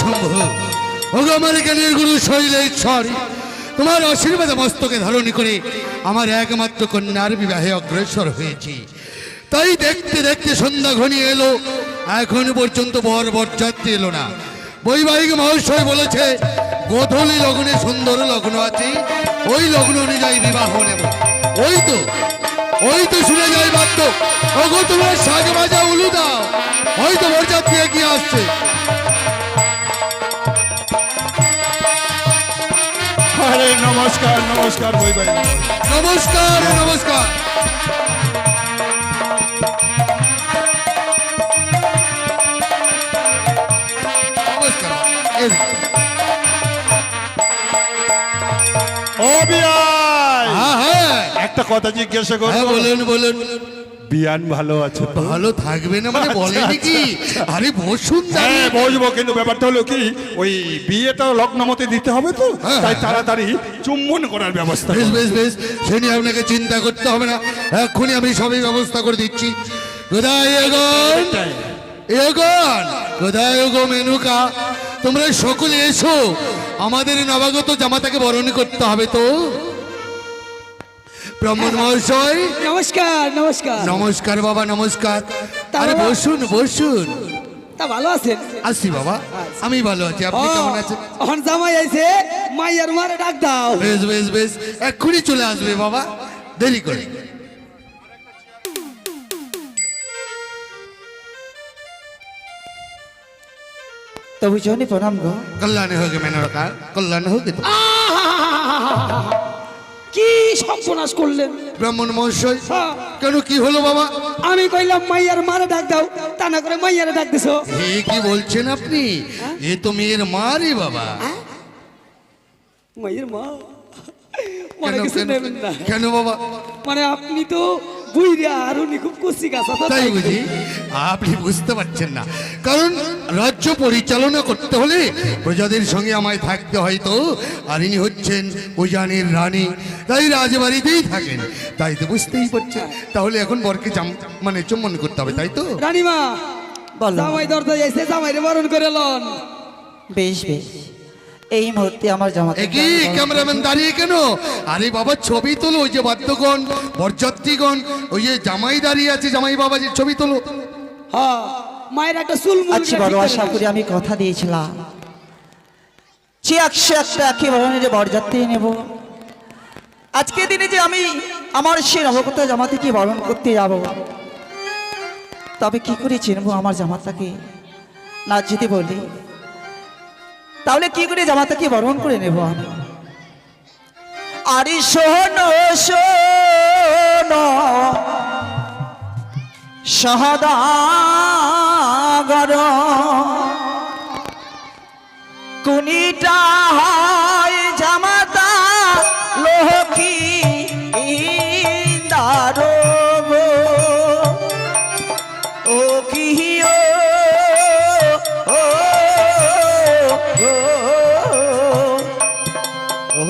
শম্ভু, ওগো আমার জ্ঞানের গুরু শৈলেশ্বরী, তোমার আশীর্বাদে মস্তকে ধারণ করে আমার একমাত্র কন্যার বিবাহে অগ্রসর হয়েছি। তাই দেখতে দেখতে সন্ধ্যা ঘনিয়ে এলো, এখন পর্যন্ত বরযাত্রী এলো না। বৈবাহিক মহাশয় বলেছে গোধূলি লগ্নে সুন্দর লগ্ন আছে, ওই লগ্ন অনুযায়ী বিবাহ নেব। ওই তো শুনে যাই বাদ্য। ওগো তোমরা শাক ভাজা উলু দাও, হয়তো বরযাত্রী এগিয়ে আসছে। আরে নমস্কার নমস্কার বৈবাহিক, নমস্কার নমস্কার। ও বিয়াই, হ্যাঁ একটা কথা জিজ্ঞাসা করব। বলুন বলুন। বিয়ান ভালো আছে তো? ভালো থাকবে না মানে বলেনি কি? আরে বসুন। হ্যাঁ বসবো, কিন্তু ব্যাপারটা হলো কি, ওই বিয়েটা লগ্ন মতে দিতে হবে তো, তাই তাড়াতাড়ি চুম্বন করার ব্যবস্থা। বেশ বেশ বেশ, সে নিয়ে আপনাকে চিন্তা করতে হবে না, এক্ষুনি আমি সবই ব্যবস্থা করে দিচ্ছি। কোথায় এগোন এগোন, কোথায় গো মেনুকা, তোমরা সকলে এসো, আমাদের নবাগত জামাতাকে বরণ করতে হবে তো। ব্রাহ্মণ মহাশয় নমস্কার। নমস্কার নমস্কার বাবা, নমস্কার। আরে বসুন বসুন। তা ভালো আছেন? আসি বাবা, আমি ভালো আছি, আপনি কেমন আছেন? এখন জামাই আইছে, মাইয়ার মারে ডাক দাও। বেশ বেশ বেশ, এক্ষুনি চলে আসবে বাবা, দেরি করে। তবু জনি প্রণাম গো। কল্যাণ হোক মেনকা, কল্যাণ হোক। কি সর্বনাশ করলেন ব্রাহ্মণ মহাশয়, কেন কি হলো বাবা? আমি কইলাম মাইয়ার মারে ডাক দাও, তা না করে মাইয়ারে ডাক দিছো। এ কি বলছেন আপনি? এ তো মেয়ের মা রে বাবা। মাইয়ের মা মানে কিছু নেবেন না। কেন বাবা? মানে আপনি তো বুইরা আর উনি খুব কুচি গাছ। তাই বুঝি? আপনি বুঝতে পারছেন না, কারণ রাজ্য পরিচালনা করতে হলে প্রজাদের সঙ্গে আমায় থাকতে হয় তো, আর ইনি হচ্ছেন উজানের রানী, তাই রাজবাড়িতেই থাকেন, তাই তো বুঝতেই পারছেন। তাহলে এখন বরকে মানে চুম্বন করতে হবে, তাই তো? রানীমা জামাই দরজা যাইছে, জামাইরে বরণ করে লন। বেশ বেশ, এই মুহূর্তে আমার জামাতা। কি ক্যামেরাম্যান দাঁড়িয়ে কেন? আরে বাবা ছবি তোলো, ওই যে বাদ্যগণ বরযাত্রীগণ, ওই যে জামাই দাঁড়িয়ে আছে, জামাই বাবা যে ছবি তোলো। হ্যাঁ, মায়ের একটা চুল মুড়। আচ্ছা বড় আশা করি, আমি কথা দিয়েছিলাম যে 101টা একেবারে বরযাত্রী নেব। আজকে দিনে যে আমি আমার সেই নবকথা জামাতাকে বরণ করতে যাব, তবে কি করে চিনবো আমার জামাতাকে? না যদি বলি তাহলে কি করে জামাতাকে বরণ করে নেব আমি? আরে শোনো শোনো সহদাগর, কুনিটা হয় জামাতা লক্ষ্মী দারো গো, ও কি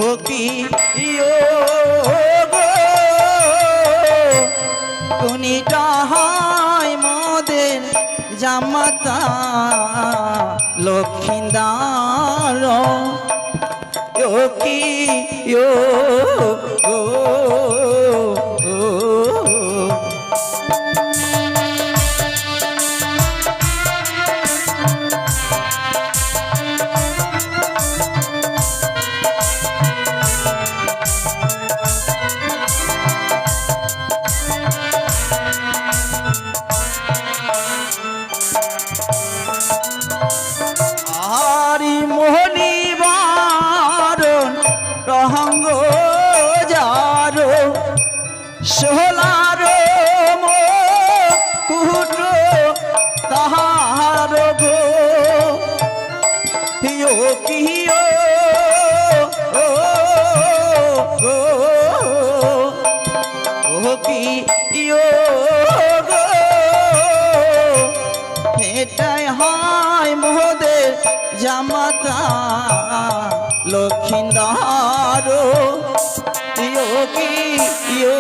ও কি কুনিটা হয় মোদের জামাতা লক্ষ্মীদার, ও কি সোহলার কুহুট তাহার গো, হিও কিও ও কি ইয়ো গো, এটাই হয় মোদের জামাতা লক্ষ্মীদার, ইয়ো কি ইয়ো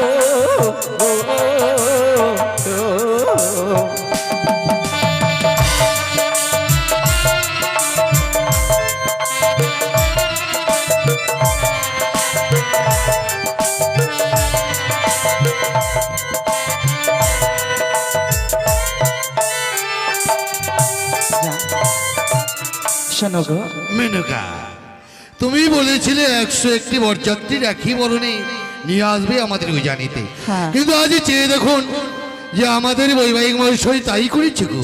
শোনো গো, মেনকা, তুমি বলেছিলে 101টি বরযাত্রীর একই বরণে নিয়ে আসবে আমাদের উজানিতে, হ্যাঁ। কিন্তু আজ চেয়ে দেখুন যে আমাদের বৈবাহিক মহাশয় তাই করেছে গো।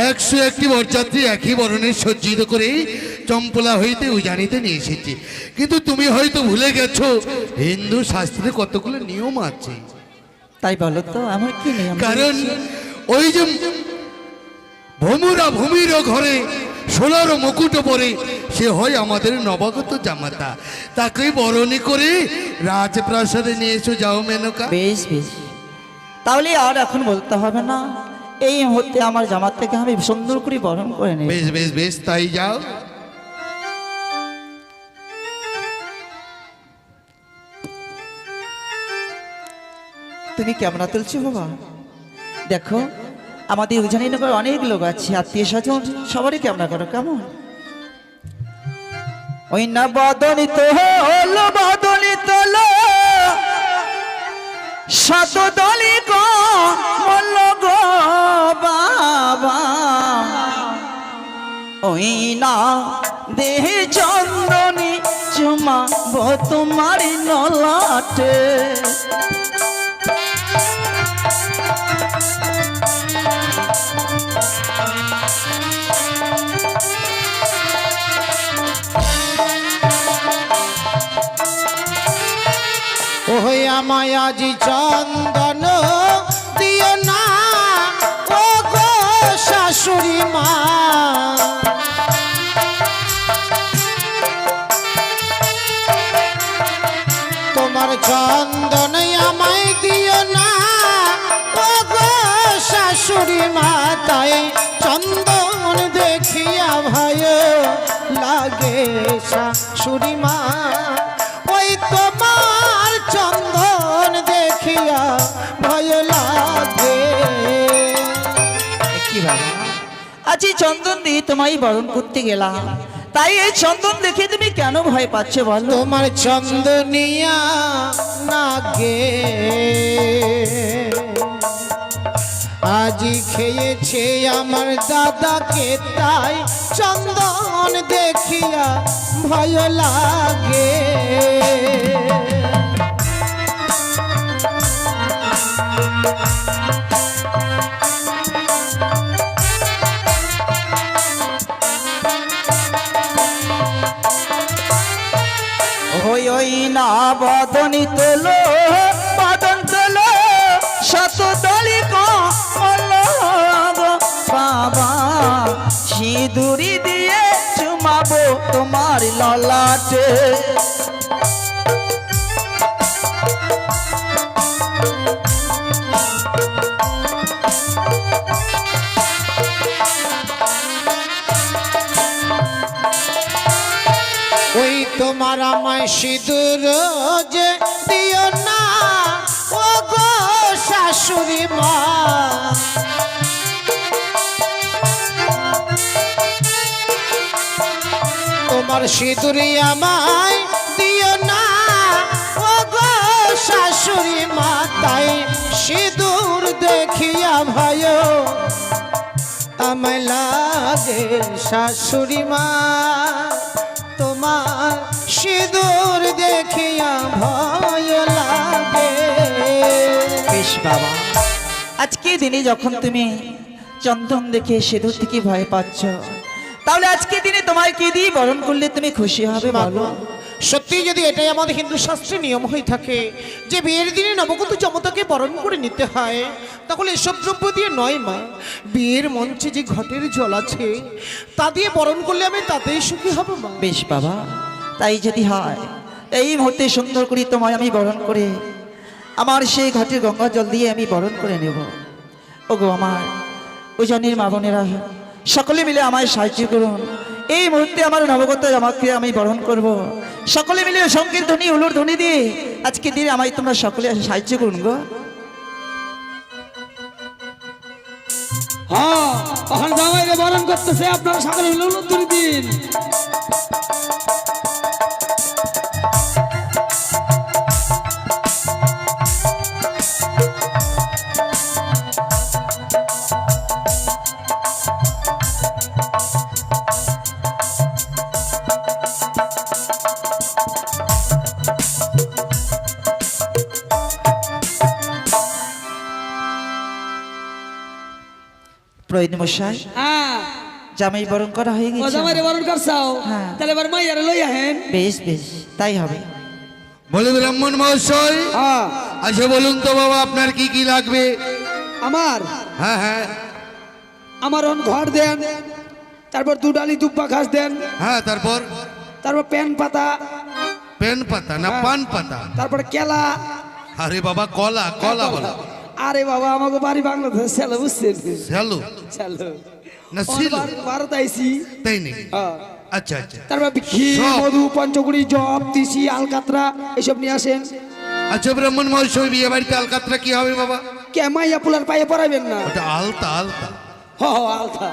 101টি বরযাত্রী একই বরণে সজ্জিত করে চম্পলা হইতে উজানিতে নিয়ে এসেছে, কিন্তু তুমি হয়তো ভুলে গেছো হিন্দু শাস্ত্রে কতগুলো নিয়ম আছে। তাই বলো তো আমার কি নিয়ম? কারণ ওই যে ভূমির ঘরে সোনার মুকুট পরে সে হয় আমাদের নবাগত জামাতা, তাকে বরণী করে রাজপ্রাসাদে নিয়ে এসো, যাও মেনকা। বেশ বেশ, তাহলে আর এখন বলতে হবে না, এই মুহূর্তে আমার জামাত থেকে আমি সুন্দর করে বরণ করে নেব। বেশ বেশ বেশ, তাই যাও। তুমি ক্যামেরা তুলছো বাবা? দেখো আমাদের উজানিনগর অনেক লোক আছে, আত্মীয় স্বজন, সবারই ক্যামেরা করো কেমন? ওই না বদলিত হলো বদলিত শত দলি মল্ল গো বাবা, ওই না দেহে চন্দনী চুমা তোমার নলাটে। ওই আমায় আজি চন্দন দিও না ও গো শাশুড়ি মা, তোমার চন্দন আমায় দিও না ও গো শাশুড়ি মা, তাই চন্দন দেখিয়া ভয় লাগে শাশুড়ি মা, ওই তোমার চন্দন দেখিয়া ভয় লাগে। কি বাবা, আজ এই চন্দন দিয়ে তোমায় বরণ করতে গেলাম, তাই এই চন্দন দেখে তুমি কেন ভয় পাচ্ছ বলো? তোমার চন্দনিয়া নাগে আজি খেয়েছে আমার দাদাকে, তাই চন্দন দেখিয়া ভয় লাগে। ওই ওই না বদনি তোলো বদন তোলো শত দলি বাবা, সিঁদুরি দিয়ে চুমাবো তোমার ললাটে। ওই তোমার আমায় সিঁদুর যে দিও না ও গো শাশুড়ি মা, তোমার সিঁদুরি আমায় দিও না ও গো শাশুড়ি মা, তাই সিঁদুর দেখিয়া ভয় আমায় লাগে শাশুড়ি মা, তোমার সিঁদুর দেখিয়া ভয় লাগে। বেশ বাবা, আজকে দিনে যখন তুমি চন্দন দেখে সিঁদুর থেকে ভয় পাচ্ছ, তাহলে আজকে দিনে তোমায় কি দিয়ে বরণ করলে তুমি খুশি হবে বলো? সত্যি যদি এটাই আমাদের হিন্দু শাস্ত্রে নিয়ম হয়ে থাকে যে বিয়ের দিনে নবগত জমতাকে বরণ করে নিতে হয়, তাহলে এসব দ্রব্য দিয়ে নয় মা, বিয়ের মঞ্চে যে ঘটের জল আছে তা দিয়ে বরণ করলে আমি তাতেই সুখী হব মা। বেশ বাবা, তাই যদি হয় এই মুহূর্তে সুন্দর করে তোমায় আমি বরণ করে আমার সেই ঘাটের গঙ্গা জল দিয়ে আমি বরণ করে নেব। ওগো আমার উজানির মা বোনেরা, সকলে মিলে আমায় সাহায্য করুন, এই মুহূর্তে আমার নবগত আমাকে আমি বরণ করব। সকলে মিলে সঙ্গীত ধ্বনি উলুর ধ্বনি দিয়ে আজকে দিনে আমায় তোমরা সকলে সাহায্য করুন গো। হ্যাঁ, এখন জামাইরে বরণ করতেছে, আপনারা সকলে উলুধ্বনি দিন। পুরোহিত মশাই, হ্যাঁ জামাই বরণ করা হয়ে ও গেছে। জামাইরে বরণ করছাও হ্যাঁ। তাহলে এবার মাইয়ারে লই আহেন। বেশ বেশ, তাই হবে। বলে ব্রাহ্মণ মহাশয়, হ্যাঁ আচ্ছা বলুন তো বাবা আপনার কি কি লাগবে? আমার হ্যাঁ হ্যাঁ আমার অন ঘর দেন, তারপর দুডালি দুব্বা ঘাস দেন, হ্যাঁ, তারপর তারপর প্যান পাতা, পেন পাতা না পান পাতা? তারপর কেলা। আরে বাবা কলা, কলা বলো। আরে বাবা আমাকে বাড়ি বাংলাদেশ ছেলে বুঝছেন, হ্যালো ছেলে না ছিল, ভারত আইসি। তাই নাকি? হ্যাঁ। আচ্ছা আচ্ছা তারপর ক্ষীর, সব। মধু, পঞ্চকুড়ি, জব, তিসি, আলকাতরা এসব নিয়ে আসেন। আচ্ছা ব্রাহ্মণ মহাশয়, বিয়ে বাড়িতে আলকাতরা কি হবে বাবা? কে মাইয়া পুলার পায়ে পড়াবেন না? ওটা আলতা, আলতা। হ হ, আলতা।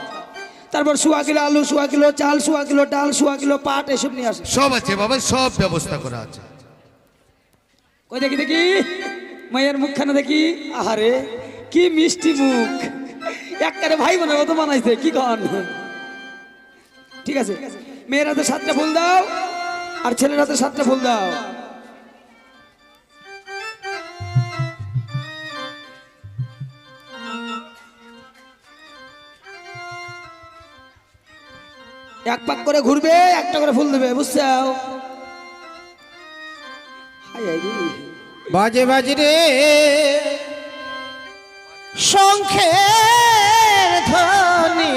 তারপর 1.5 কিলো আলু, 1.5 কিলো চাল, 1.5 কিলো ডাল, 1.5 কিলো পাট এসব নিয়ে আসেন। সব আছে বাবা, সব ব্যবস্থা করা আছে। কই দেখি দেখি মাইয়ার মুখখানা দেখি, আহারে কি মিষ্টি মুখ, একবারে ভাই বোনের মতো বানাইছে, কি কন? ঠিক আছে, মেয়ের হাতে 7টা ফুল দাও আর ছেলের হাতে 7টা ফুল দাও। এক পাক করে ঘুরবে, একটা করে ফুল দেবে, বুঝছো? হাই হাই রে। বাজে বাজে রে শঙ্খের ধ্বনি,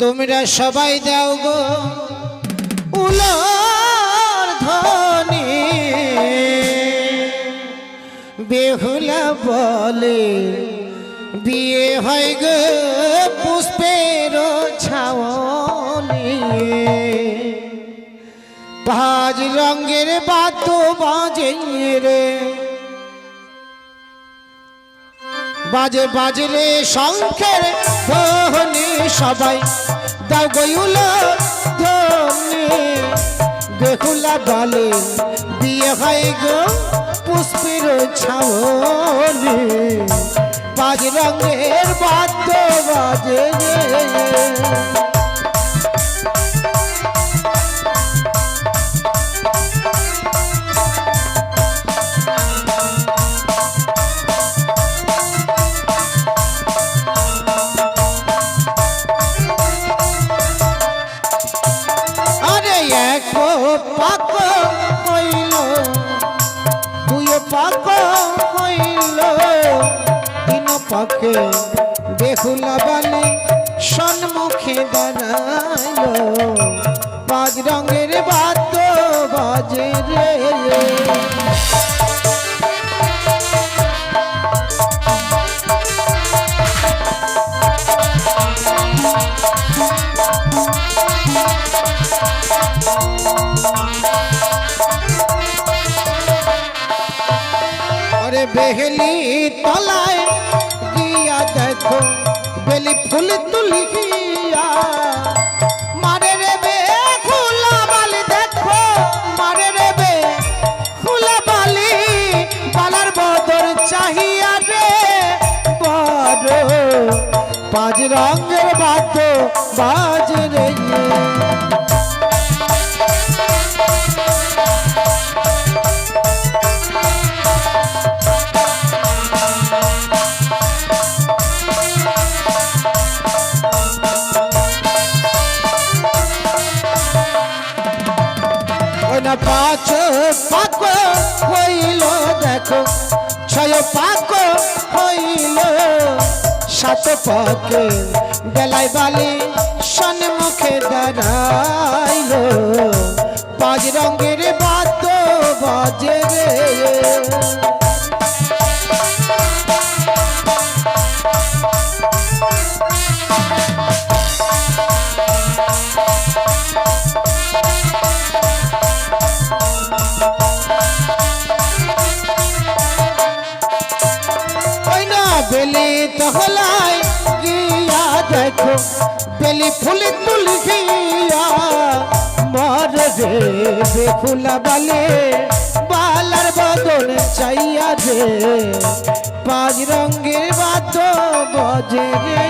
তোমরা সবাই দাও গো উলার ধ্বনি। বেহুলা বলে বিয়ে হয় গো পুষ্পের ছাওনি। ভাজ রঙের বাদ্য বাজে রে, বাজে বাজলে শঙ্খের ধ্বনি, সবাই দাও গয়ুল ধ্বনি। বেহুলা বলে বিয়ে হয় গো পুষ্পের ছাওনি। বাজ রঙের বাদ্য বাজে রে। আরে এক পাক হইল, 2 পাক হইল, 3 পাকে বেহুলা বালি সম্মুখে দাঁড়াইল। 5 রঙের বাদ্য বাজে রে। अरे बेहली तलाए गया देखो बेली फूल तुलिया। मारे रे बे खुला बाली देखो, मारे रे बे खुला बाली, बालार बदर चाहिए रे बड़ो। 5 रंगेर बाद्य बाज रे। না 5 পাক হইল দেখো, 6 পাক হইল, 7 পাকে বেলায় বালি সম্মুখে দাঁড়াইল। 5 রঙের বাদ্য বাজে রে। बेली तहलाय गया देखो बेली फूल तुलिया। मर रे बेफुला बाले बालार बदन चाहिए रे। 5 रंगेर बाद्य बाजे रे।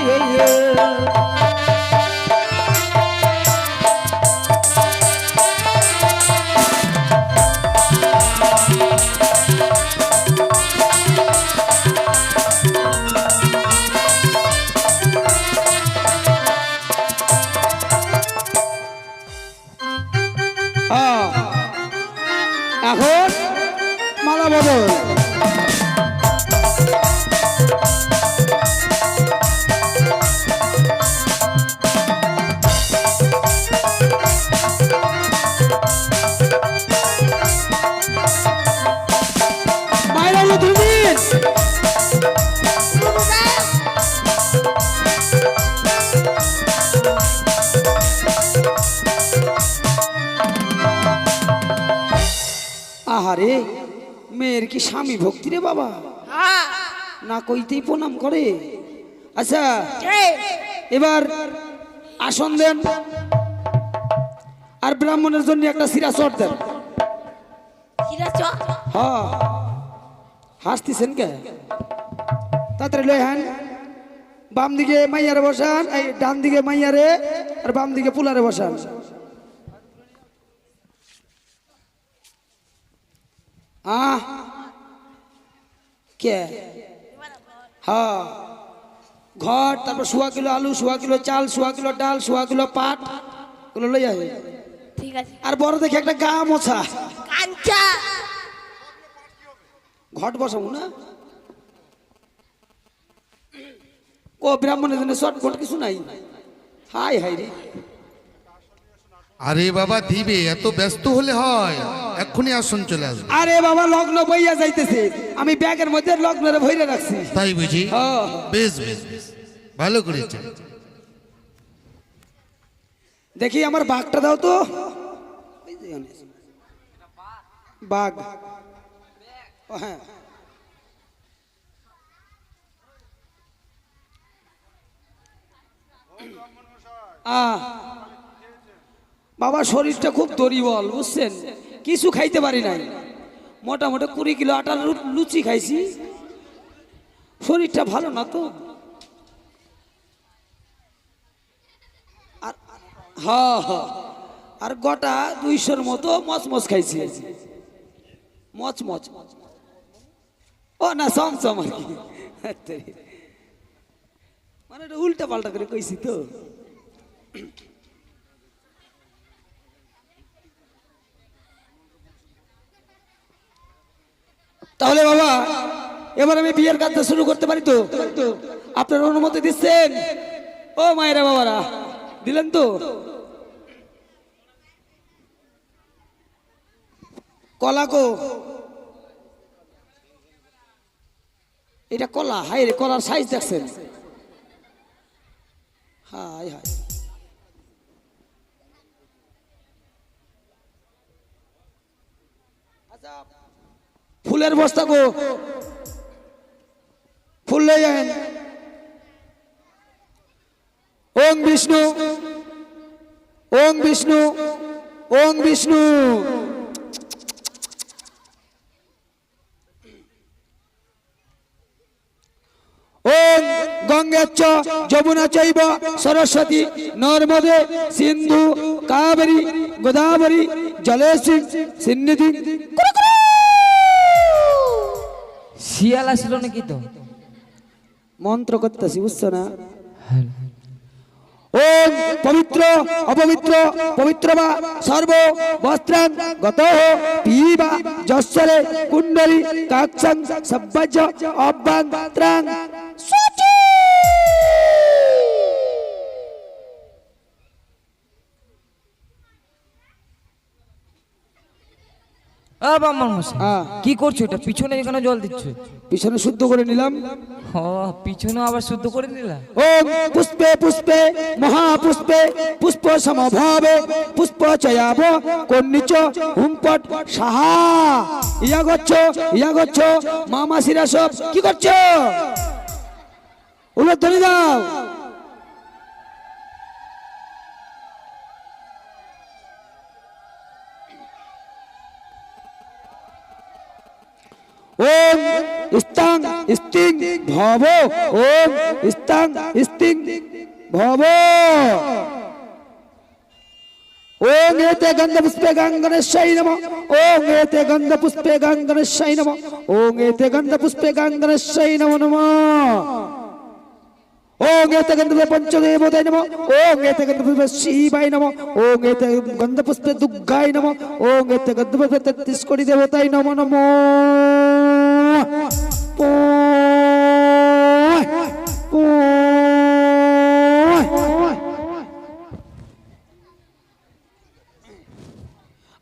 আহারে মেয়ের কি স্বামী ভক্তি রে বাবা, না কইতেই প্রণাম করে। আচ্ছা এবার আসন দেন আর ব্রাহ্মণের জন্য একটা সিরা চট দেন। হ্যাঁ হাসতেছেন কে? তাড়াতাড়ি লই হ্যান। বাম দিকে মাইয়ারে বসান, এই ডান দিকে মাইয়ারে আর বাম দিকে পুলারে বসান। কে? হ্যাঁ ঘর, তারপর 1.5 কিলো আলু, 1.5 কিলো চাল, 1.5 কিলো ডাল, 1.5 কিলো পাট, গুলো লই আয়। ঠিক আছে। আর বড় দেখে একটা গা মোছা কাঞ্চা ঘট বসাবো না। ও ব্রাহ্মণের জন্য শর্টফট কিছু নাই। হাই হাই রে, আরে বাবা দিবে, এত ব্যস্ত হলে হয়? এক্ষুনি আসন চলে আসবে। আরে বাবা লগ্ন বইয়া যাইতেছে, আমি ব্যাগের মধ্যে লগ্নরে ভইরে রাখছি। তাই বুঝি? হ্যাঁ। বেশ বেশ বেশ, ভালো করেছে। দেখি আমার বাঘটা দাও তো। বাঘ, ও হ্যাঁ। বাবা শরীরটা খুব দুর্বল বুঝছেন, কিছু খাইতে পারি নাই। মোটামুটি 20 কিলো আটার লুচি খাইছি, শরীরটা ভালো না তো। আর হ্যাঁ হ্যাঁ, আর গোটা 200-র মতো মচমচ খাইছি। মচমচ ও না চমচম আর কি, মানে এটা উল্টা পাল্টা করে কইছি তো। তাহলে বাবা এবার আমি বিয়ের কাজটা শুরু করতে পারি তো? আপনার অনুমতি দিচ্ছেন? ও মায়েরা বাবারা দিলেন তো? কলা কো, এটা কলা? হাই রে, কলার সাইজ দেখছেন? হাই হাই, ফুলের বস্তা গো, ফুল লই আইন। ওং বিষ্ণু, ওং বিষ্ণু, ওং বিষ্ণু। ওং গঙ্গেচ্চ যমুনা চৈব সরস্বতী নর্মদে সিন্ধু কাবেরী গোদাবরী জলেস্মিন সন্নিধিং। শিয়াল আসলো নাকি তো? মন্ত্র করতেছি বুঝছো না? ওম পবিত্র অপবিত্র পবিত্র বা সর্ব বস্ত্রাং গত পিবা যশ্বরে কুণ্ডলী কাক্ষং সব্বজ অব্বাং ত্রাং সুচি। ব্রাহ্মণ মশাই, কি করছো এটা? পিছনে এখানে জল দিচ্ছ? পিছনে শুদ্ধ করে নিলাম। ও পিছনে আবার শুদ্ধ করে নিলা? ওম পুষ্পে পুষ্পে মহাপুষ্পে পুষ্প সমভাবে পুষ্প চয়াব কন্নিচ হুমপট সাহা। ইয়া গচ্ছ মামা সিরা সব কি করছো? উল্লেখ ধরে দাও। ওম স্তাং স্তিং ভব, ওম স্তাং স্তিং ভব। ওম এতে গন্ধ পুষ্পে গাঙ্গনেশ্বই নমঃ, ওম এতে গন্ধ পুষ্পে গাঙ্গনেশ্বই নমঃ, ওম এতে গন্ধ পুষ্পে গাঙ্গনেশ্বই নমো নমঃ। ওম এতে গন্ধ পুষ্পে পঞ্চদেবতায় নমঃ, ওম এতে গন্ধ পুষ্পে শিবায় নমঃ, ওম এতে গন্ধ পুষ্পে দুর্গায় নমঃ, ওম এতে গন্ধ পুষ্পে 33 কোটি দেবতায় নমো নমঃ।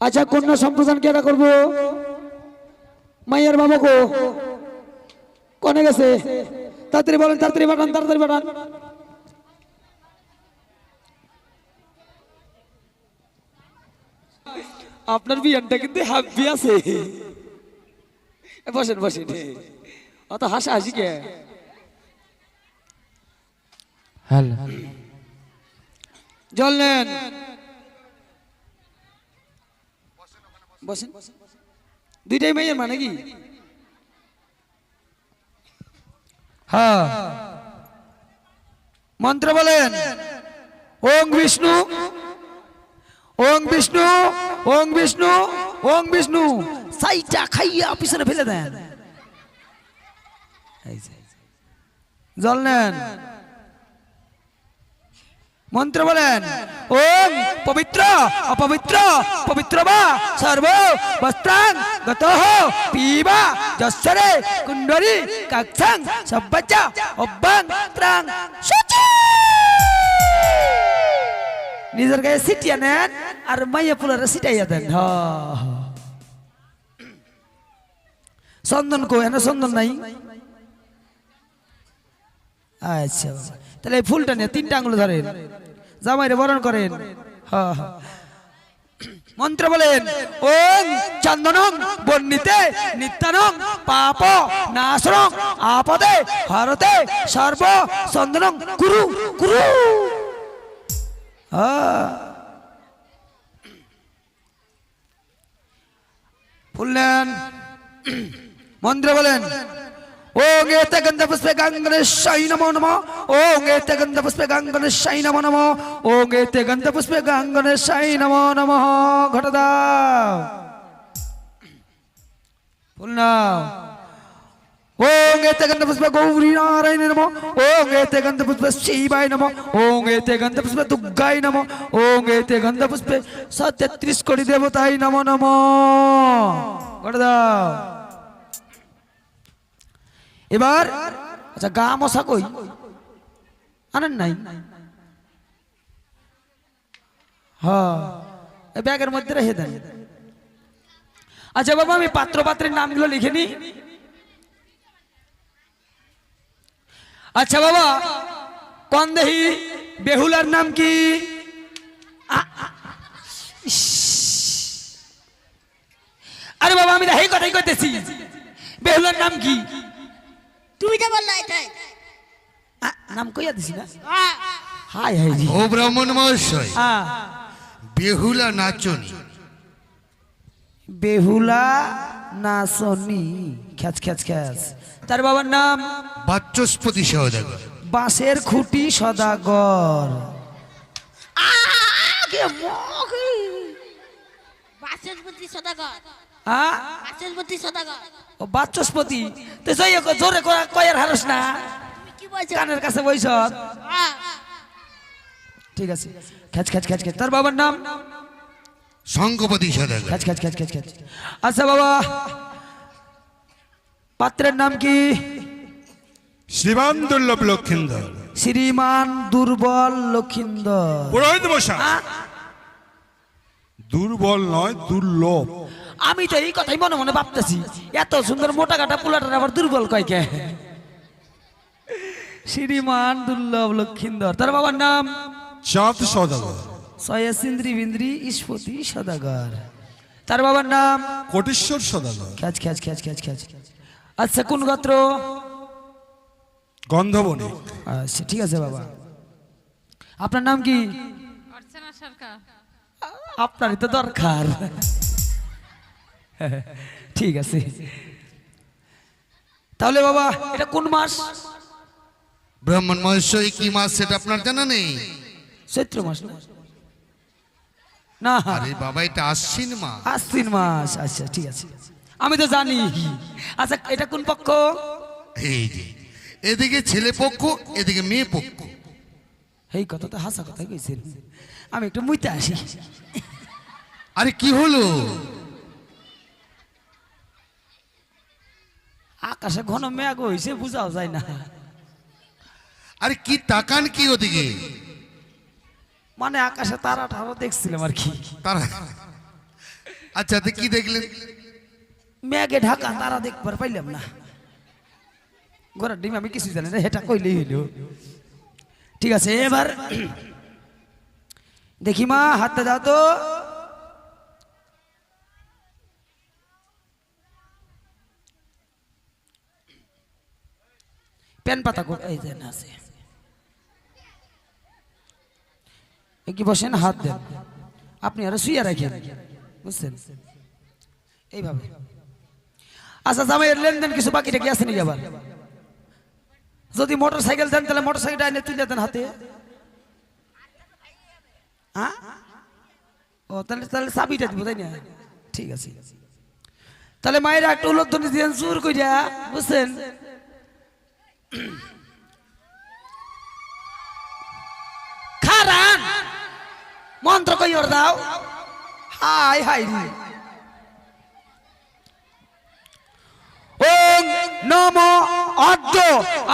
আচ্ছা কন্যা সম্প্রদান কেটা করবো? মাইয়ার বাবা গো কনে গেছে? তাড়াতাড়ি বলেন, তাড়াতাড়ি পাঠান, তাড়াতাড়ি পাঠান। আপনার বিয়ানটা কিন্তু হাব্বি আছে। বসেন বসেন অত হাসা হাসি কে? হ্যালো জল নেন, বসেন। দুইটাই মেয়ের মানে কি? হ্যাঁ মন্ত্র বলেন। ওং বিষ্ণু ওং বিষ্ণু ওং বিষ্ণু ওং বিষ্ণু। সাইটা খাইয়া পিছনে ফেলে দেন। এই যে, জল নেন, মন্ত্র বলেন। ওং পবিত্র অপবিত্র পবিত্র বা সর্ব বস্ত্রাং গতঃ পিবা যশ্বরে কুণ্ডলী কাক্ষাং সব্বজ অব্বাং ত্রাং শুচি। নিজের গায়ে সিটিয়া নেন আর মাইয়া ফুলারে সিটাইয়া দেন। চন্দন কো এনে চন্দন নাই? আচ্ছা তাহলে এই ফুলটা নিয়ে 3টা আঙুল ধরেন, জামাইরে বরণ করেন। মন্ত্র বলেন। ওং চন্দনং বর্ণিতে নিত্যানং পাপ নাশনং আপদে হরতে সর্ব চন্দনং কুরু কুরু। ফুললেন, মন্ত্র বলেন। ওং এতে গন্ধ পুষ্পে গাঙ্গনেশাই নমো নমঃ। ওং এতে গন্ধ পুষ্পে গাঙ্গনেশাই নমো নমঃ। ওং এতে গন্ধ পুষ্পে গাঙ্গনেশাই নমো নমঃ। ঘট দাও, ফুল নাও। ওং এতে গন্ধ পুষ্পে গৌরী নারায়ণ নমঃ। ওং এতে গন্ধ পুষ্পে শিবায় নমঃ। ওং এতে গন্ধ পুষ্পে দুর্গায় নমঃ। ওং এতে গন্ধ পুষ্পে 33 কোটি দেবতায় নমো নমঃ। ঘট দাও। এবার আচ্ছা গা মশা কই আনেন নাই? হ্যাঁ এই ব্যাগের মধ্যে রেখে দেন। আচ্ছা বাবা আমি পাত্র পাত্রের নামগুলো লিখে নি। আচ্ছা বাবা কোন দেহি বেহুলার নাম কি? আরে বাবা আমি এই কথাই কইতেছি, বেহুলার নাম কি? তুমি তো বললা এটাই। নাম কইয়া দিছি না? হাই হাই জি। ও ব্রাহ্মণ মহাশয়, হ্যাঁ বেহুলা নাচনি। বেহুলা নাচনি। খ্যাচ খ্যাচ খ্যাচ। তার বাবার নাম? বাচস্পতি সওদাগর। বাঁশের খুঁটি সদাগর। বাচস্পতি সদাগর। হ্যাঁ বাচস্পতি সদাগর। ও বাচস্পতি তো জোরে কয়ার হারস না, তুমি কি বলছো? কানের কাছে বইস। ঠিক আছে খ্যাচ খ্যাচ খ্যাচ খ্যাচ। তার বাবার নাম? শঙ্কপতি সওদাগর। খ্যাচ খ্যাচ খ্যাচ খ্যাচ খ্যাচ। আচ্ছা বাবা পাত্রের নাম কি? শ্রীমান দুর্লভ লক্ষিন্দর। শ্রীমান দুর্বল লক্ষিন্দর। পুরোহিত মশাই, দুর্বল নয় দুর্লভ। আমি তো এই কথাই মনে মনে ভাবতেছি, এত সুন্দর মোটা কাটা পোলাটার আবার দুর্বল কয় কে? শ্রীমান দুর্লভ লক্ষিন্দর। তার বাবার নাম? চাঁদ সওদাগর। সয়াসিন্দ্রি বিন্দ্রি ইস্পতি সদাগর। তার বাবার নাম? কোটেশ্বর সওদাগর। খ্যাচ খ্যাচ খ্যাচ খ্যাচ খ্যাচ। আচ্ছা কোন গোত্র? গন্ধবনী। আচ্ছা ঠিক আছে বাবা। আপনার নাম কি? অর্চনা সরকার। আপনারই তো দরকার। ঠিক আছে তাহলে বাবা এটা কোন মাস? ব্রাহ্মণ মহাশয় কি মাস সেটা আপনার জানা নেই? চৈত্র মাস না? আরে বাবা এটা আশ্বিন মাস। আশ্বিন মাস। আচ্ছা ঠিক আছে আমি তো জানি। আচ্ছা এটা কোন পক্ষ? এই যে এদিকে ছেলে পক্ষ, এদিকে মেয়ে পক্ষ। এই কথা তো হাসা কথা কইছেন, আমি একটু মুইতে আসি। আরে কি হলো? আকাশে ঘন মেঘ হইছে বুঝাও যায় না। আরে কি তাকান কি ওদিকে? মানে আকাশে তারা ঠারা দেখছিলাম আর কি। তারা আচ্ছা তো কি দেখলেন? মেঘে ঢাকা তারা দেখবার পাইলাম না। ঘোড়ার ডিম আমি কিছু জানি না, এটা কইলেই হইল। ঠিক আছে এবার দেখি মা হাতটা দাও তো। পেন পাতা এই যে না আছে কি বসেন হাত দেন আপনি আরো শুয়ে রাখেন বুঝছেন এইভাবে আচ্ছা জামাইয়ের লেনদেন কিছু বাকি রেখে আসেনি আবার যদি মোটর সাইকেল দেন তাহলে মোটর সাইকেলটা এনে তুলে দেন হাতে হ্যাঁ ও তাহলে তাহলে চাবিটা দিব তাই না ঠিক আছে তাহলে মায়েরা একটা উল্লধ্বনি দিয়েন জোর কইরা বুঝছেন খারান মন্ত্র কই ওর দাও হাই হাই রে ওম নমো অদ্য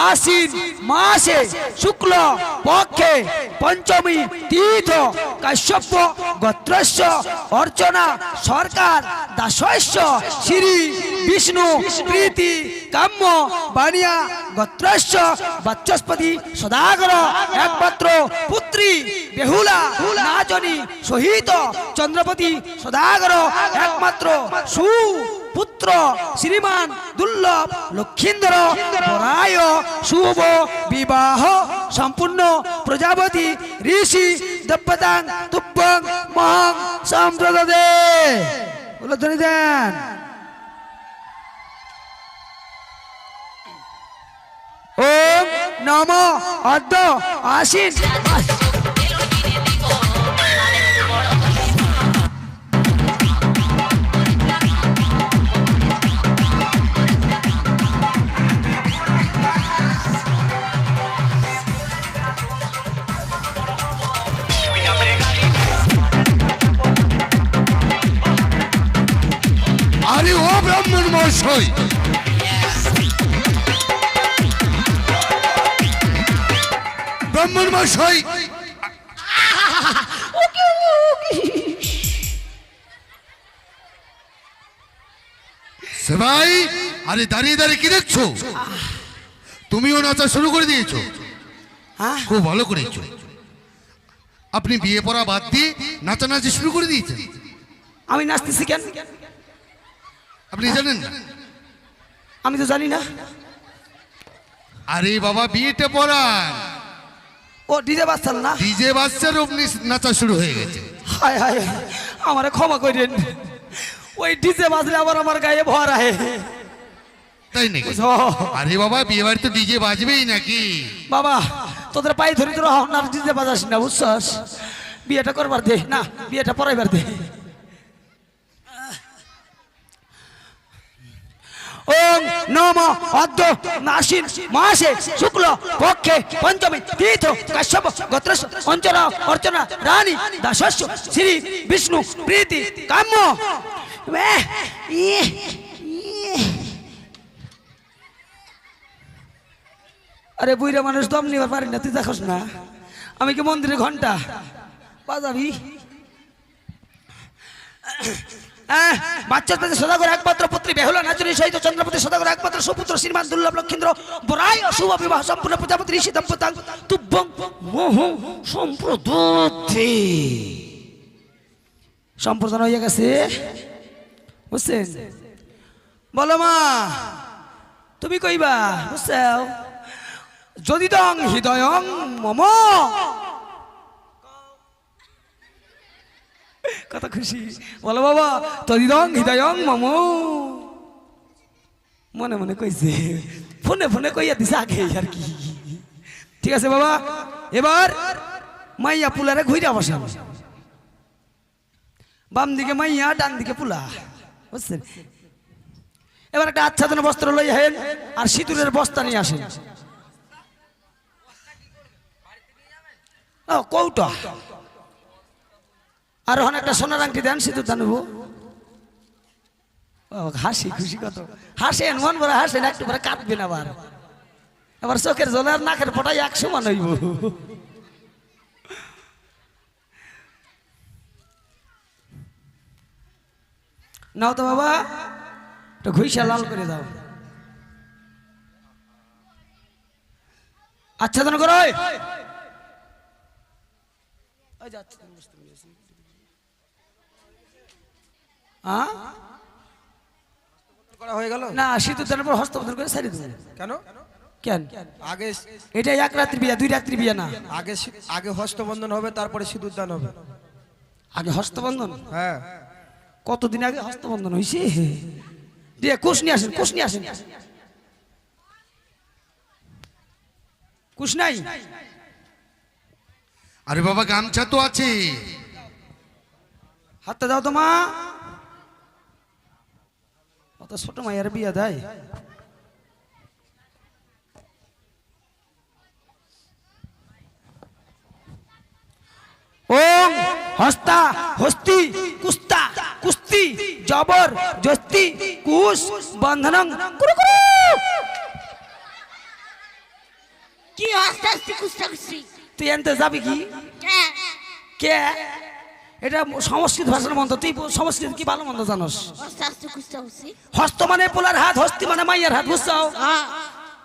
আশ্বিন মাসে শুক্ল পক্ষে পঞ্চমী তীর্থ কাশ্যপ গোত্রস্য অর্চনা সরকার দাসস্য শ্রী বিষ্ণু প্রীতি কাম্য বানিয়া গোত্রস্য বাচস্পতি সদাগর একমাত্র পুত্রী বেহুলা নাজনী সহিত চন্দ্রপতি সদাগর একমাত্র সু পুত্র শ্রীমান দুর্লভ লক্ষীন্দ্র বরায় শুভ বিবাহ সম্পূর্ণ প্রজাপতি ঋষি দপ্পতাং তুব্বং মহং সম্প্রদদে বলে ধরে দেন ওম নমো অদ্য আশ্বিন আরে ও ব্রাহ্মণ মহাশয়, ব্রাহ্মণ মহাশয়, সবাই আরে দাঁড়িয়ে দাঁড়িয়ে কি দেখছো? তুমিও নাচা শুরু করে দিয়েছো, খুব ভালো করেছো। আপনি বিয়ে পড়া বাদ দিয়ে নাচানাচি শুরু করে দিয়েছেন। আমি নাচতেছি কেন আপনি জানেন না? আমি তো জানি না। আরে বাবা বিয়েটা পড়ান, ও ডিজে বাজছেন না? ডিজে বাচ্চার অমনি নাচা শুরু হয়ে গেছে। হায় হায় আমারে ক্ষমা করেন, ওই ডিজে বাজলে আবার আমার গায়ে ভর আহে। তাই নাকি? আরে বাবা বিয়ে বাড়ি তো ডিজে বাজবেই নাকি? বাবা তোদের পায়ে ধরে তোরা না ডিজে বাজাস না বুঝছস? বিয়েটা করবার দে, না বিয়েটা পড়াইবার দে। ওম নমো অদ্য আশ্বিন মাসে শুক্ল পক্ষে পঞ্চমী তীর্থ কাশ্যপ গোত্রস্য অঞ্চনা অর্চনা রানী দাসস্য শ্রী বিষ্ণু প্রীতি কাম্য। আরে বুইরা মানুষ দম নিবার পারি না, তুই দেখোস না আমি কি মন্দিরে ঘন্টা বাজাবি? বাচ্চার সদাগর একমাত্র পুত্রী বেহুলা নাচনী সহিত চন্দ্রপতি সদাগর একমাত্র সুপুত্র শ্রীমান দুর্লভ লক্ষীন্দ্র বরায় শুভ বিবাহ সম্পূর্ণ প্রজাপতি ঋষি দম্পতাং তুব্বং মোহ সম্প্রদত্তি। সম্প্রদান হয়ে গেছে বুঝছেন? বলো মা তুমি কইবা বুঝছাও? যদি দং হৃদয়ং মম, কত খুশি বলো বাবা, তদিদং হৃদয়ং মম। মনে মনে কইছে, ফোনে ফোনে কইয়া দিছে আগে আর কি। ঠিক আছে বাবা, এবার মাইয়া পুলারে ঘুইরা বসাবো। বাম দিকে মাইয়া, ডান দিকে পুলা, বুঝছেন? এবার একটা আচ্ছাদন বস্ত্র লই হেন আর সিঁদুরের বস্তা নিয়ে আসেন। ও কৌটা আর হন একটা সোনার আংটি দেন, সিঁদুর দানব। হাসি খুশি কত হাসেন, মন ভরে হাসেন, একটু পরে কাঁদবেন আবার। আবার চোখের জল আর নাকের ফোটাই এক সমান হইব। নাও তো বাবা, একটু ঘুইসা লাল করে দাও। আচ্ছাদন করো। হয়ে গেল না, সিঁদুর দানের পর হস্তবন্ধন করে ছাড়ি দেবেন। কেন? কেন আগে এটা এক রাত্রি বিয়া 2 রাত্রি বিয়া না আগে আগে হস্তবন্ধন হবে, তারপরে সিঁদুরদান হবে। আগে হস্তবন্ধন হ্যাঁ, কতদিন আগে হস্তবন্ধন হইছে দিয়ে কুশ নিয়ে আসেন কুশ নাই আরে বাবা গামছা তো আছে। হাতটা দাও তো মা অত ছোট মায়ের বিয়া দেয় ওম হস্তা হস্তি কুস্তা কুস্তি জবর জস্তি কুশ বন্ধনং কুরু কুরু। কি আস্তে আস্তে কুস্তা কুস্তি তুই এনতে যাবি কি কে কে এটা সংস্কৃত ভাষার মন্ত্র, তুই সংস্কৃত কি ভালো মন্দ জানোস? আস্তে আস্তে কুস্তা কুস্তি হস্ত মানে পোলার হাত, হস্তি মানে মাইয়ার হাত, বুঝছাও? হ্যাঁ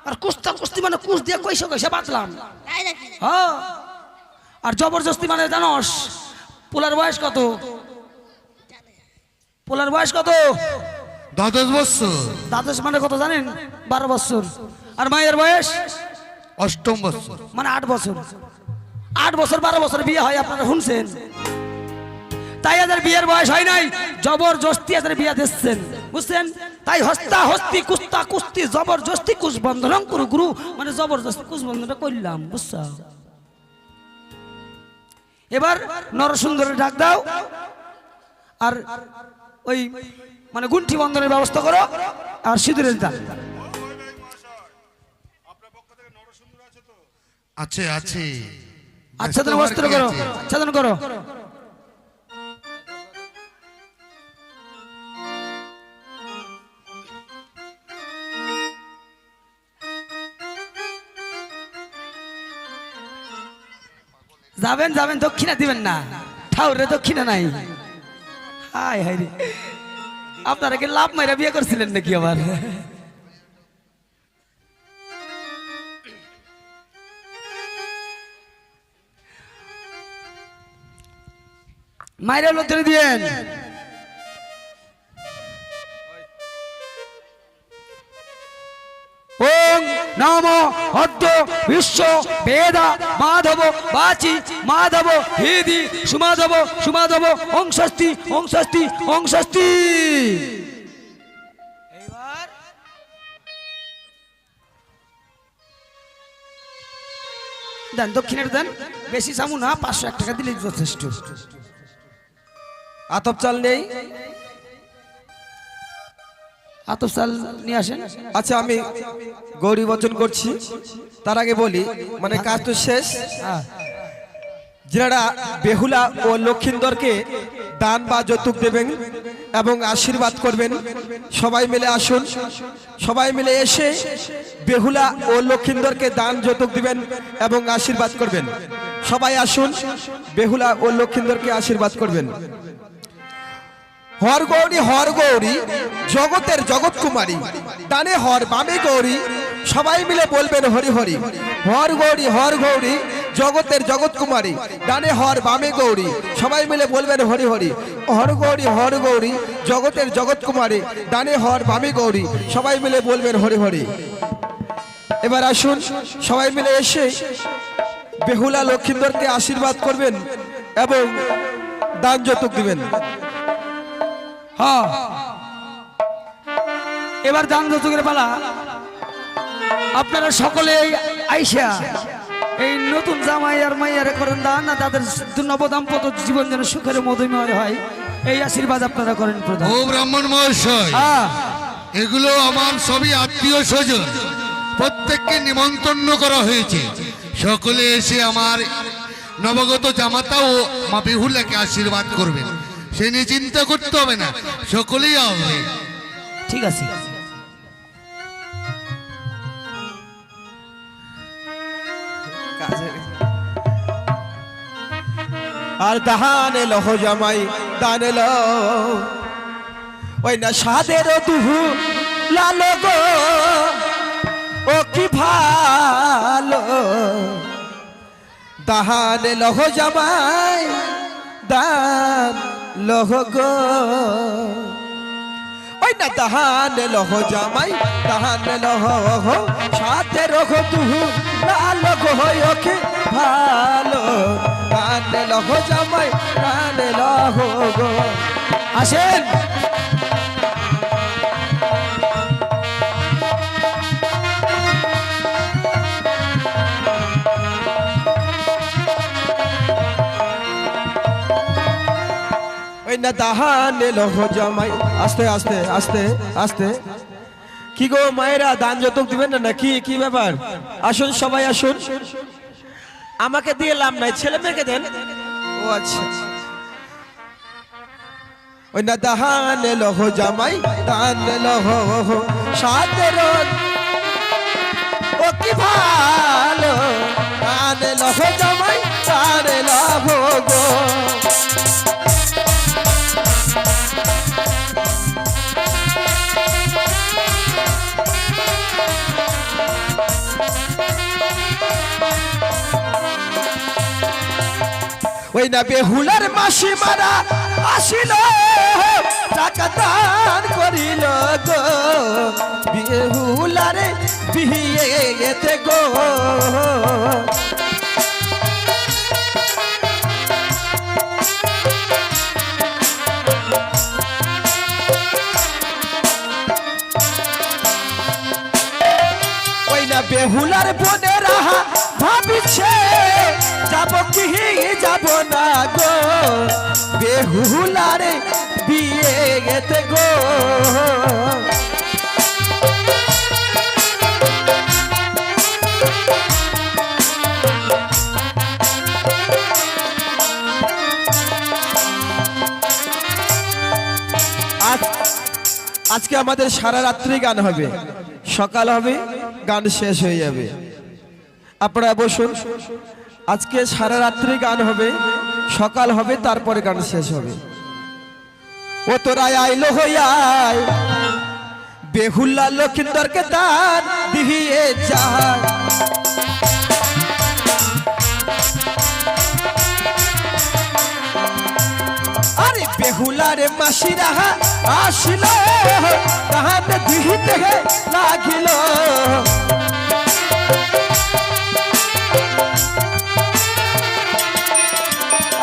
আর কুস্তা কুস্তি মানে কুশ দিয়ে কইসে কইসে বাঁচলাম। তাই নাকি হ্যাঁ আর জবরদস্তি মানে জানোস পোলার বয়স কত? পোলার বয়স কত? 10 বছর। দ্বাদশ মানে কত জানেন? 12 বছর। আর মায়ের বয়স 8ম বছর। মানে 8 বছর। 8 বছর 12 বছর বিয়ে হয়, আপনারা শুনছেন? তাই এদের বিয়ের বয়স হয় নাই, জবরদস্তি এদের বিয়ে দিচ্ছেন, বুঝছেন? তাই হস্তা হস্তি কুস্তা কুস্তি জবরদস্তি কুশ বন্ধন গুরু গুরু মানে জবরদস্তি কুশ বন্ধনটা করলাম, বুঝছো? এবার নরসুন্দরের ডাক দাও আর ওই মানে গুণ্ঠি বন্ধনের ব্যবস্থা করো আর সিঁদুরের দাও। আছে আছে। আচ্ছাদন বস্ত্র করো, আচ্ছাদন করো। যাবেন যাবেন, দক্ষিণা দিবেন না, ঠাউরে দক্ষিণা নাই। হাই হাই রে, আপনারা কি লাভ মাইরা বিয়ে করছিলেন নাকি আবার? মাইরা লোক ধরে দিয়েন। ওং নমো অদ্য বিশ্ব বেদা মাধব বাচি মাধব হিদি সুমাধব সুমাধব ওং ষষ্ঠী ওং ষষ্ঠী ওং ষষ্ঠী। এইবার দেন, দক্ষিণের দেন, বেশি চামু না, 501 টাকা দিলেই যথেষ্ট। আতপ চাল নেই? আতপ চাল নিয়ে আসেন। আচ্ছা, আমি গৌরী বচন করছি, তার আগে বলি মানে কাজ তো শেষ। যারা বেহুলা ও লক্ষিন্দরকে দান বা যৌতুক দেবেন এবং আশীর্বাদ করবেন, সবাই মিলে আসুন। সবাই মিলে এসে বেহুলা ও লক্ষিন্দরকে দান যৌতুক দিবেন এবং আশীর্বাদ করবেন। সবাই আসুন, বেহুলা ও লক্ষিন্দরকে আশীর্বাদ করবেন। হর গৌরী জগতের জগৎ কুমারী, ডানে হর বামে গৌরী, সবাই মিলে বলবেন হরি হরি। হর গৌরী জগতের জগৎ কুমারী, ডানে হর বামে গৌরী, সবাই মিলে বলবেন হরি হরি। হর গৌরী জগতের জগৎ কুমারী, ডানে হর বামে গৌরী, সবাই মিলে বলবেন হরি হরি। এবার আসুন, সবাই মিলে এসে বেহুলা লক্ষিন্দরকে আশীর্বাদ করবেন এবং দান যৌতুক দিবেন। হ্যাঁ, এবার দান যৌতুকের পালা। আপনারা সকলে আইসা এই নতুন জামাই আর মাইয়ারে করেন দান, না তাদের নবদাম্পত্য জীবন যেন সুখের মধুময় হয়, এই আশীর্বাদ আপনারা করেন প্রধান। ও ব্রাহ্মণ মহাশয়, হ্যাঁ, এগুলো আমার সবই আত্মীয় স্বজন, প্রত্যেককে নিমন্ত্রণ করা হয়েছে। সকলে এসে আমার নবগত জামাতা ও মা বেহুলাকে আশীর্বাদ করবেন, সে নিয়ে চিন্তা করতে হবে না, সকলেই আসবে। ঠিক আছে। আর দাহান লহ জামাই দান এলো, ওই না সাদের দুহু লালো গো, ও কি ভালো। দাহান লহ জামাই দান লহ গো, ওই না তাহান লহ জামাই তাহান লহ সাথে রখো তুহু লাল গোয়কে ভালো তাহান লহ জামাই তাহান লহ গো আসেন না দাহান লহ জামাই আস্তে আস্তে আস্তে আস্তে কি গো মায়েরা দান যৌতুক দিবেন না নাকি কি ব্যাপার আসুন সবাই আসুন আমাকে দিয়ে লাভ নাই ছেলে মেয়েকে দেন ও আচ্ছা ওই না দাহান লহ জামাই দান লহ সাদের ও কি ভালো দান লহ জামাই দান লহ গো ওই না বেহুলার মাসি মারা আসিল টাকা দান করিল গো বেহুলারে বিয়েতে গো ওই না বেহুলার বোনেরা ভাবিছে যাব কি যাব না গো বেহুলারে বিয়েতে গো আজকে আমাদের সারা রাত্রি গান হবে সকাল হবে গান শেষ হয়ে যাবে আপনারা বসুন আজকে সারা রাত্রি গান হবে সকাল হবে তারপরে গান শেষ হবে ও তোরা আইলো হইয়াই বেহুল্লা লক্ষিন্দরকে দান দিয়ে যায় আরে বেহুলারে মাসিরা আসিল তাহান দিতে লাগিল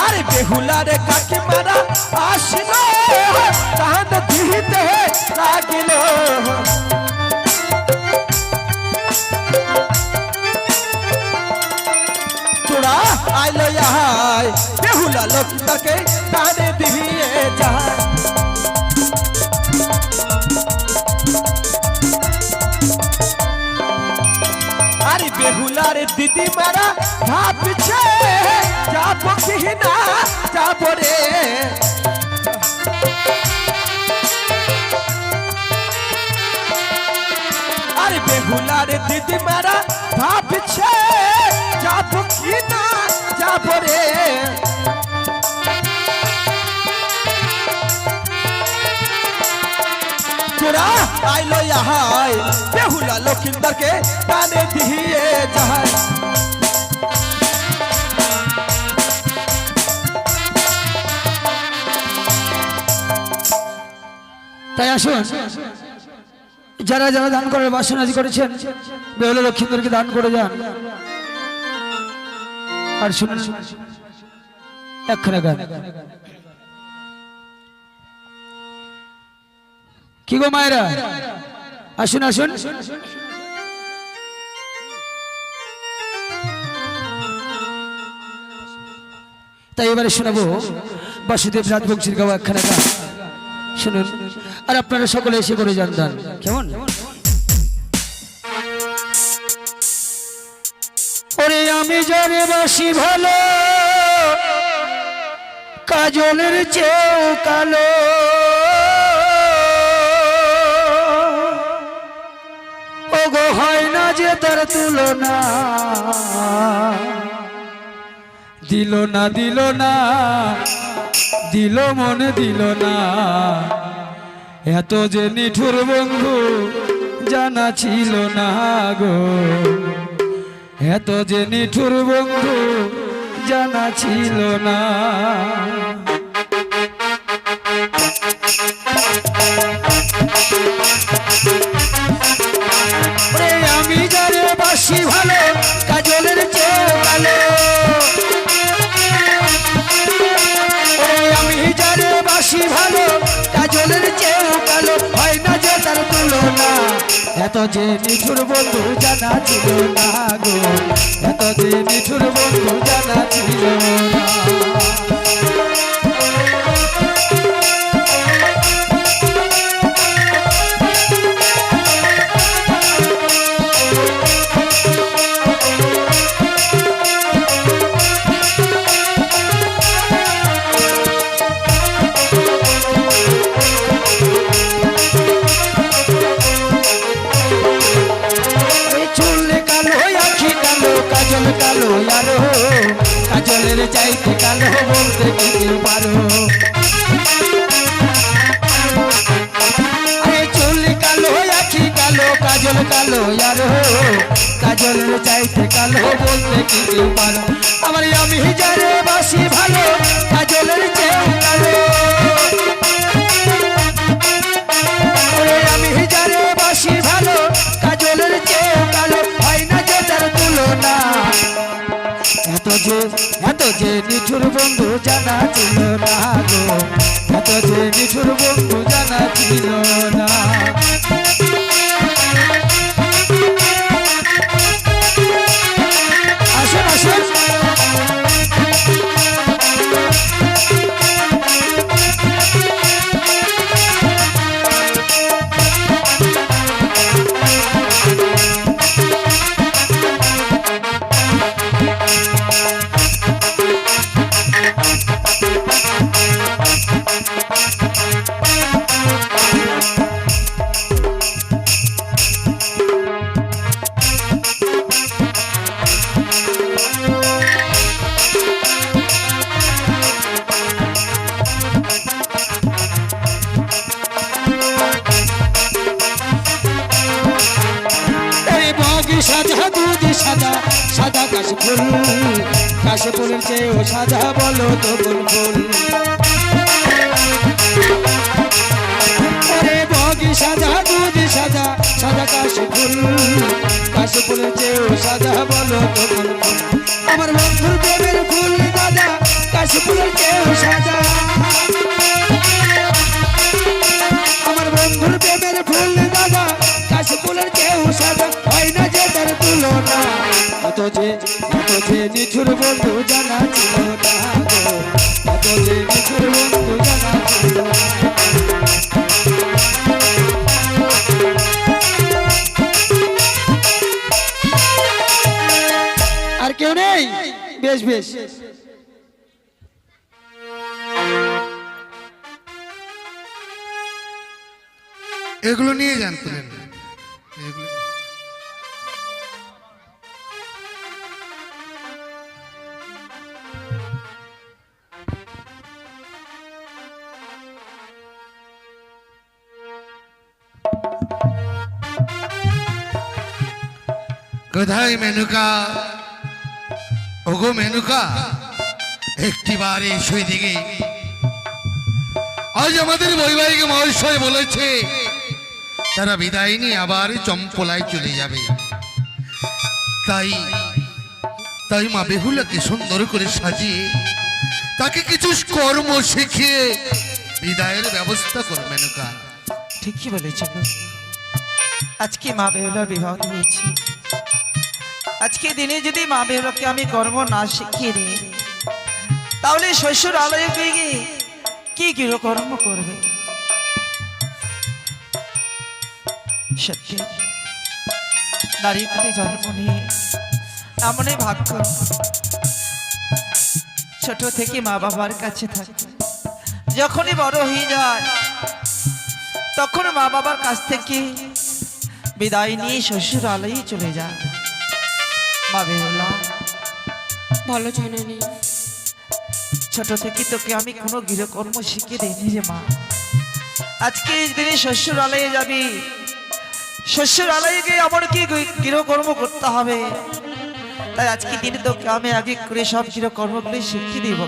আরে বেহুলারে কাকে মারা আসিল তাহান দিতে লাগিল তোরা আইলো আয় বেহুলা লোকটাকে টানে দিয়ে যায় আরে বেহুলার দিদি মারা ভাবছে যাব কি না যাব রে আরে বেহুলার দিদি মারা ভাবছে যাব কি না যাব রে তোরা আইলো আয় বেহুলা লক্ষিন্দরকে টানে দিয়ে যায় তাই আসুন যারা যারা দান করার বাসনাজি করেছেন বেহুলা লক্ষিন্দরকে দান করে যান আর শুনুন একখানা গান কি গো মায়েরা আসুন আসুন তাই এবারে শোনাবো বাসুদেব রাজবংশীর গাওয়া একখানা গান শুনুন আর আপনারা সকলে এসে করে যান দান কেমন ওরে আমি জানে বাসি ভালো কাজলের চেয়েও কালো ওগো হয় না যে তার তুলনা দিল না দিল না দিল মনে দিল না এত যে নিঠুর বন্ধু জানা ছিল না গো এত যে নিঠুর বন্ধু জানা ছিল না এত যে নিঠুর বন্ধু জানা ছিল না গো, এত যে নিঠুর বন্ধু জানা ছিল না। কালো আরো কাজলের চাইতে কালো বলতে কি পারো, আরে চুল কালো আখি কালো কাজল কালো আরো কাজলের চাইতে কালো বলতে কি পারো। আমার আমি যারে বাসি ভালো কাজলের চেয়ে কালো, আমি যারে বাসি ভালো কাজলের চেয়ে কালো, হয় না যে তার তুলনা। এত যে নিঠুর বন্ধু জানা ছিল না গো, এত যে নিঠুর বন্ধু জানা ছিল না। আসুন আসুন সাদা দুধ সাদা সাদা কাশফুল, কাশফুলের চেয়েও সাদা বলো তো কোন ফুল। আরে বগি সাদা দুধ সাদা সাদা কাশফুল, কাশফুলের চেয়েও সাদা বলো তো কোন ফুল। আমার বন্ধুর প্রেমের ফুল দাদা কাশফুলের চেয়েও সাদা, আমার বন্ধুর প্রেমের ফুল দাদা কাশফুলের চেয়েও সাদা, হয় না যে তার তুলনা। এত যে নিঠুর বন্ধু জানা ছিল না গো, এত যে নিঠুর বন্ধু জানা ছিল না। আর কেউ নেই? বেশ বেশ, এগুলো নিয়ে যান তুলেন এগুলো। কোথায় মেনুকা? ওগো মেনুকা, একটিবার এসো দিকে। আজ আমাদের বৈবাহিক মহাশয় বলেছে তারা বিদায় নিয়ে আবার চম্পলায় চলে যাবে, তাই তাই মা বেহুলাকে সুন্দর করে সাজিয়ে তাকে কিছু কর্ম শিখিয়ে বিদায়ের ব্যবস্থা করো মেনুকা। ঠিকই বলেছ, আজকে মা বেহুলার বিবাহ হয়েছে, আজকে দিনে যদি মা বেহুলাকে আমি কর্ম না শিখিয়ে দিই তাহলে শ্বশুর আলয়ে গিয়ে কি গৃহকর্ম করবে। সত্যি নারী কুলে জন্ম নিয়ে এমনই ভাগ্য, ছোট থেকে মা বাবার কাছে থাকে, যখনই বড় হয়ে যায় তখন মা বাবার কাছ থেকে বিদায় নিয়ে শ্বশুর আলয়ে চলে যায়। মা বেহুলা, ভালো জানেনি, ছোট থেকে তোকে আমি কোনো গৃহকর্ম শিখিয়ে দিইনি রে মা। আজকে এই দিনে শ্বশুর আলয়ে যাবি, শ্বশুর আলয়ে গিয়ে আমার কি গৃহকর্ম করতে হবে, তাই আজকে দিনে তোকে আমি আগে করে সব গৃহকর্মগুলি শিখিয়ে দিব।